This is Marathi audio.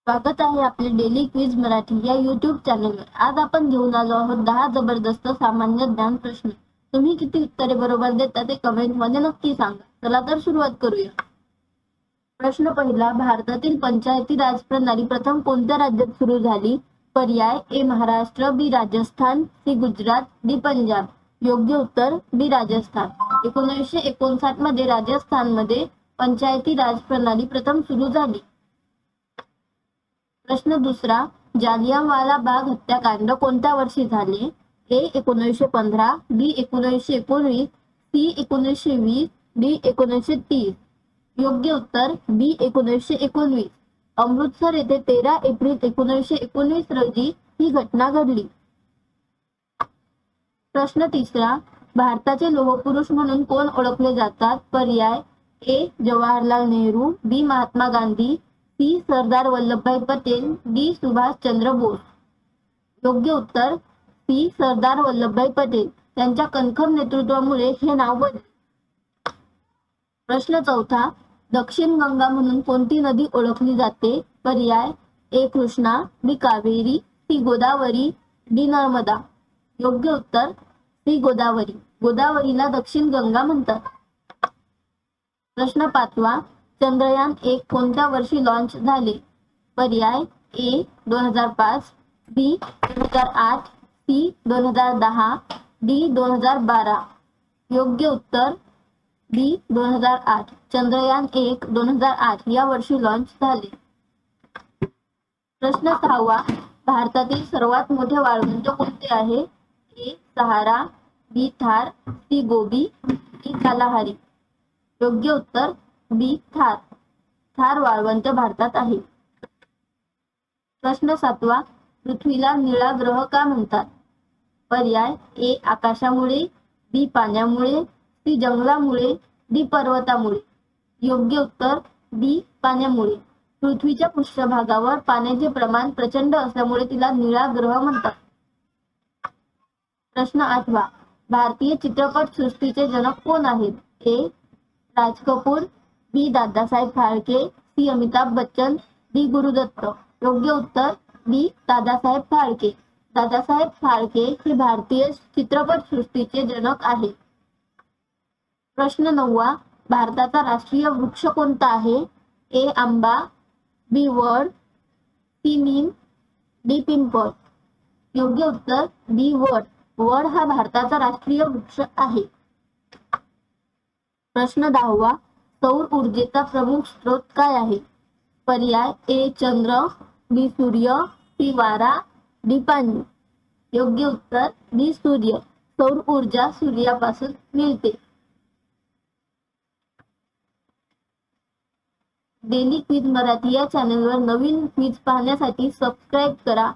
स्वागत आहे आपले डेली क्विज मराठी या यूट्यूब चॅनलवर। आज आपण घेऊन आलो आहोत 10 जबरदस्त सामान्य ज्ञान प्रश्न। तुम्ही किती उत्तरे बरोबर देता ते कमेंट मध्ये नक्की सांगा। चला तर सुरुवात करूया। प्रश्न पहिला, भारतातील पंचायती राज प्रणाली प्रथम कोणत्या राज्यात सुरू झाली? पर्याय ए महाराष्ट्र, बी राजस्थान, सी गुजरात, डी पंजाब। योग्य उत्तर बी राजस्थान। 1959 मध्ये राजस्थानमध्ये पंचायती राज प्रणाली प्रथम सुरू झाली। प्रश्न दुसरा, जालियनवाला बाग हत्याकांड कोणत्या वर्षी झाले? ए 1915, बी 1919, सी 1920, डी 1930। योग्य उत्तर बी 1919। अमृतसर येथे 13 एप्रिल 1919 रोजी ही घटना घडली। प्रश्न तिसरा, भारताचे लोहपुरुष म्हणून कोण ओळखले जातात? पर्याय ए जवाहरलाल नेहरू, बी महात्मा गांधी, सी सरदार वल्लभभाई पटेल, डी सुभाष चंद्र बोस। योग्य उत्तर सी सरदार वल्लभभाई पटेल। त्यांच्या कणखर नेतृत्वामुळे हे नाव बनले। प्रश्न चौथा, दक्षिण गंगा म्हणून कोणती नदी ओळखली जाते? पर्याय ए कृष्णा, बी कावेरी, सी गोदावरी, डी नर्मदा। योग्य उत्तर सी गोदावरी। गोदावरीला दक्षिण गंगा म्हणतात। प्रश्न पाचवा, चंद्रयान 1 कोणत्या वर्षी लॉन्च झाले? पर्याय ए 2005, बी 2008, सी 2010, डी 2012। योग्य उत्तर बी 2008। चंद्रयान 1 2008 या वर्षी लॉन्च झाले। प्रश्न सहावा, भारतातील सर्वात मोठे वाळवंट कोणते आहे? ए सहारा, बी थार, सी गोबी, डी कालाहारी। योग्य उत्तर बी थार। थार वाळवंट भारतात आहे। प्रश्न सातवा, पृथ्वीला निळा ग्रह का म्हणतात? पर्याय ए आकाशामुळे, बी पाण्यामुळे, सी जंगलामुळे, डी पर्वतामुळे। योग्य उत्तर बी पाण्यामुळे। पृथ्वीच्या पृष्ठभागावर पाण्याचे प्रमाण प्रचंड असल्यामुळे तिला निळा ग्रह म्हणतात। प्रश्न आठवा, भारतीय चित्रपट सृष्टीचे जनक कोण आहेत? ए राज कपूर, बी दादासाहेब फाळके, सी अमिताभ बच्चन, डी गुरुदत्त। योग्य उत्तर बी दादासाहेब फाळके। दादासाहेब फाळके हे भारतीय चित्रपट सृष्टीचे जनक आहेत। प्रश्न नववा, भारताचा राष्ट्रीय वृक्ष कोणता आहे? ए आंबा, बी वड, सी नीम, डी पिंपळ। योग्य उत्तर बी वड। वड हा भारताचा राष्ट्रीय वृक्ष आहे। प्रश्न 10वा, सौर ऊर्जेचा प्रमुख स्रोत काय आहे? पर्याय ए चंद्र, बी सूर्य, सी वारा, डी पाणी। योग्य उत्तर डी सूर्य। सौर ऊर्जा सूर्यापासून मिळते। डेली क्विज मराठी या चॅनलवर नवीन क्विज पाहण्यासाठी सबस्क्राईब करा।